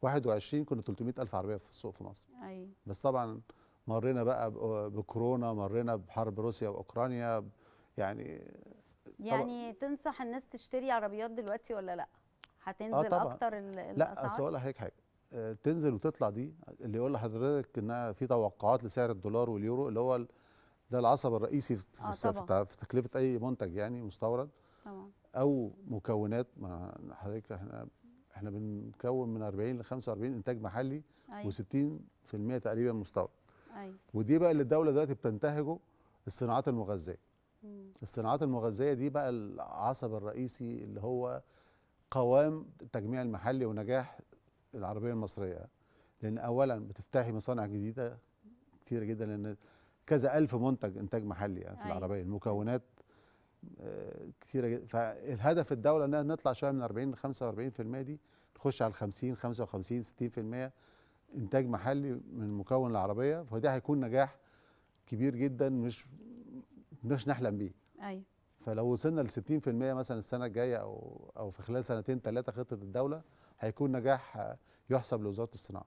21 كنا 300,000 عربيه في السوق في مصر. ايوه. بس طبعا مرينا بقى بكورونا، مرينا بحرب روسيا واوكرانيا يعني. يعني تنصح الناس تشتري عربيات دلوقتي ولا لا؟ هتنزل طبعا. اكتر لا اصل الاسعار؟ اقول لحضرتك حاجه، تنزل وتطلع دي اللي يقول لحضرتك انها في توقعات لسعر الدولار واليورو اللي هو ده العصب الرئيسي طبعا. في تكلفه اي منتج يعني مستورد طبعا. او مكونات. ما حضرتك احنا بنكون من 40 ل 45 انتاج محلي، ايوه. و60% تقريبا مستورد. ايوه. ودي بقى اللي الدوله دلوقتي بتنتهجه، الصناعات المغذيه. الصناعات المغذيه دي بقى العصب الرئيسي اللي هو قوام التجميع المحلي ونجاح العربيه المصريه. لان اولا بتفتحي مصانع جديده كتيره جدا، لان كذا الف منتج انتاج محلي يعني في أيوة. العربيه، المكونات كتيره جدا. فالهدف الدوله انها نطلع شويه من 40 ل 45% دي، نخش على 50 55 60% انتاج محلي من مكون العربيه. فده هيكون نجاح كبير جدا مش نحلم بيه. ايوه. فلو وصلنا ل 60% مثلا السنه الجايه او في خلال سنتين ثلاثه خطه الدوله، هيكون نجاح يحسب لوزاره الصناعه.